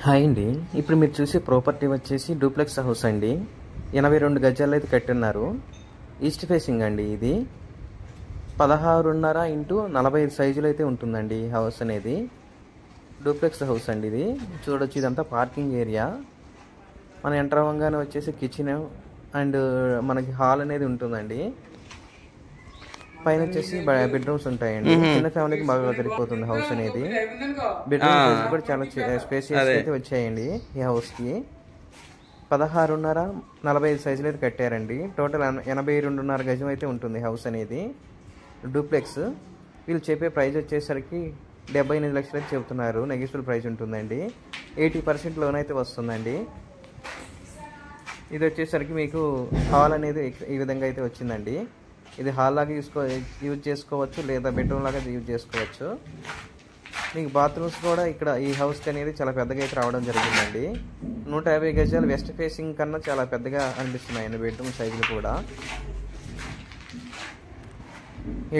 Hi అండి. ఇప్పుడు మీరు చూసే ప్రాపర్టీ వచ్చేసి డూప్లెక్స్ హౌస్ అండి. 82 గజాలు అయితే కట్టున్నారు. ఈస్ట్ ఫేసింగ్ అండి. ఇది 16.5 ఇంటూ 45 సైజులో అయితే ఉంటుందండి ఈ హౌస్ అనేది. డూప్లెక్స్ హౌస్ అండి ఇది. చూడొచ్చు, ఇదంతా పార్కింగ్ ఏరియా. మనం ఎంటర్ అవ్వగానే వచ్చేసి కిచెన్ అండ్ మనకి హాల్ అనేది ఉంటుందండి. పైన వచ్చేసి బెడ్రూమ్స్ ఉంటాయండి. చిన్న ఫ్యామిలీకి బాగా సరిపోతుంది హౌస్ అనేది. బెడ్రూమ్స్ కూడా చాలా స్పేసియస్ అయితే వచ్చాయండి ఈ హౌస్ కి. 16.5 45 సైజులు అయితే కట్టారండి. టోటల్ 82.5 గజం అయితే ఉంటుంది హౌస్ అనేది. డూప్లెక్స్. వీళ్ళు చెప్పే ప్రైస్ వచ్చేసరికి 78 లక్షలు అయితే చెబుతున్నారు. నెగిటివ్ ప్రైస్ ఉంటుందండి. 80% లోన్ అయితే వస్తుందండి. ఇది వచ్చేసరికి మీకు హాల్ అనేది ఈ విధంగా అయితే వచ్చిందండి. ఇది హాల్ లాగా యూజ్ చేసుకోవచ్చు, లేదా బెడ్రూమ్ లాగా యూజ్ చేసుకోవచ్చు. మీకు బాత్రూమ్స్ కూడా ఇక్కడ ఈ హౌస్కి అనేది చాలా పెద్దగా అయితే రావడం జరిగిందండి. 150 గజాలు వెస్ట్ ఫేసింగ్ కన్నా చాలా పెద్దగా అనిపిస్తున్నాయండి బెడ్రూమ్ సైజులు కూడా.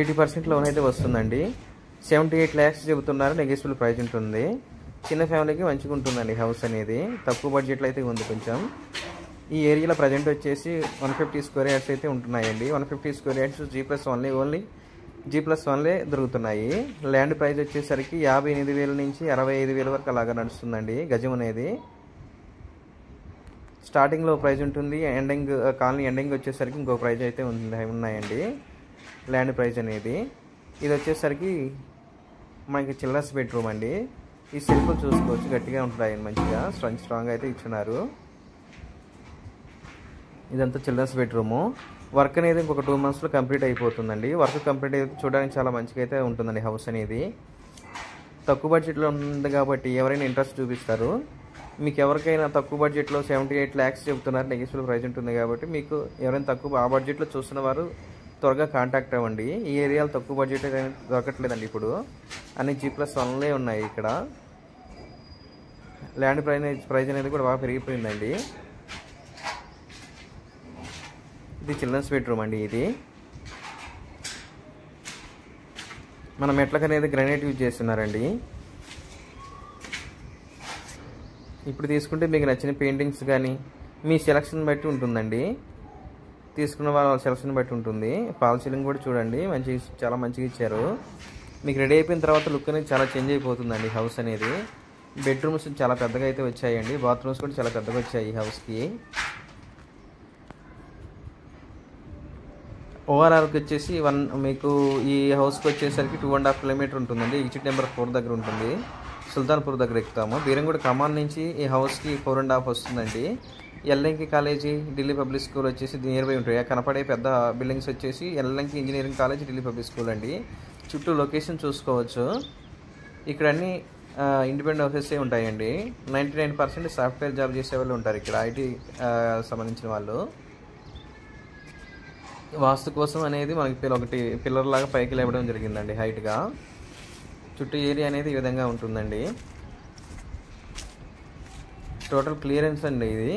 80% లోన్ అయితే వస్తుందండి. 78 lakhs చెబుతున్నారు. నెగిటివ్ ప్రైస్ ఉంటుంది. చిన్న ఫ్యామిలీకి మంచిగా ఉంటుందండి హౌస్ అనేది. తక్కువ బడ్జెట్లో అయితే ఉంది కొంచెం. ఈ ఏరియాలో ప్రజెంట్ వచ్చేసి 150 స్క్వేర్ యార్డ్స్ అయితే ఉంటున్నాయండి. 150 square yards G+1 only G+1 దొరుకుతున్నాయి. ల్యాండ్ ప్రైస్ వచ్చేసరికి 58,000 నుంచి 65,000 వరకు అలాగా నడుస్తుందండి గజం అనేది. స్టార్టింగ్లో ప్రైస్ ఉంటుంది. ఎండింగ్ కాలనీ ఎండింగ్ వచ్చేసరికి ఇంకో ప్రైస్ అయితే ఉన్నాయండి ల్యాండ్ ప్రైస్ అనేది. ఇది వచ్చేసరికి మనకి చిల్డ్రన్స్ బెడ్రూమ్ అండి. ఈ సెల్ఫ్లు చూసుకోవచ్చు, గట్టిగా ఉంటాయి, మంచిగా స్ట్రాంగ్ అయితే ఇచ్చున్నారు. ఇదంతా చిల్డ్రన్స్ బెడ్రూము. వర్క్ అనేది ఇంకొక 2 monthsలో కంప్లీట్ అయిపోతుందండి. వర్క్ కంప్లీట్ అయితే చూడడానికి చాలా మంచిగా అయితే ఉంటుందండి హౌస్ అనేది. తక్కువ బడ్జెట్లో ఉంది కాబట్టి ఎవరైనా ఇంట్రెస్ట్ చూపిస్తారు. మీకు ఎవరికైనా తక్కువ బడ్జెట్లో 78 lakhs చెబుతున్నారు. నెగిటివ్ ప్రైస్ ఉంటుంది కాబట్టి మీకు ఎవరైనా తక్కువ ఆ బడ్జెట్లో చూస్తున్న వారు త్వరగా కాంటాక్ట్ అవ్వండి. ఈ ఏరియాలో తక్కువ బడ్జెట్ అనేది దొరకట్లేదండి ఇప్పుడు. అన్ని G+1 ఉన్నాయి ఇక్కడ. ల్యాండ్ ప్రైస్ అనేది కూడా బాగా పెరిగిపోయిందండి. ఇది చిల్డ్రన్స్ బెడ్రూమ్ అండి. ఇది మన మెట్లకు అనేది గ్రానైట్ యూజ్ చేస్తున్నారండి. ఇప్పుడు తీసుకుంటే మీకు నచ్చిన పెయింటింగ్స్ కానీ మీ సెలక్షన్ బట్టి ఉంటుందండి. తీసుకున్న వాళ్ళ సెలక్షన్ బట్టి ఉంటుంది. ఫాల్ సీలింగ్ కూడా చూడండి, చాలా మంచిగా ఇచ్చారు. మీకు రెడీ అయిపోయిన తర్వాత లుక్ అనేది చాలా చేంజ్ అయిపోతుందండి హౌస్ అనేది. బెడ్రూమ్స్ చాలా పెద్దగా అయితే వచ్చాయండి. బాత్రూమ్స్ కూడా చాలా పెద్దగా వచ్చాయి ఈ హౌస్కి. ఓవరాల్కి వచ్చేసి మీకు ఈ హౌస్కి వచ్చేసరికి 2.5 kilometers ఉంటుందండి. ఎగ్జిట్ నెంబర్ 4 దగ్గర ఉంటుంది. సుల్తాన్పూర్ దగ్గర ఎక్కుతాము. బీరంగూడ కమాన్ నుంచి ఈ హౌస్కి 4.5 వస్తుందండి. ఎల్ఎంకి కాలేజీ, ఢిల్లీ పబ్లిక్ స్కూల్ వచ్చేసి నియర్ బై ఉంటాయి. కనపడే పెద్ద బిల్డింగ్స్ వచ్చేసి ఎల్ఎంకి engineering college, Delhi public school అండి. చుట్టూ లొకేషన్ చూసుకోవచ్చు. ఇక్కడ అన్ని ఇండిపెండెంట్ హౌసెస్ ఉంటాయండి. 99% సాఫ్ట్వేర్ జాబ్ చేసే వాళ్ళు ఉంటారు ఇక్కడ, ఐటీ సంబంధించిన వాళ్ళు. వాస్తు కోసం అనేది మనకి ఒకటి పిల్లర్ లాగా పైకి లేవడం జరిగిందండి హైట్గా. చుట్టూ ఏరియా అనేది ఈ విధంగా ఉంటుందండి. టోటల్ క్లియరెన్స్ అండి ఇది.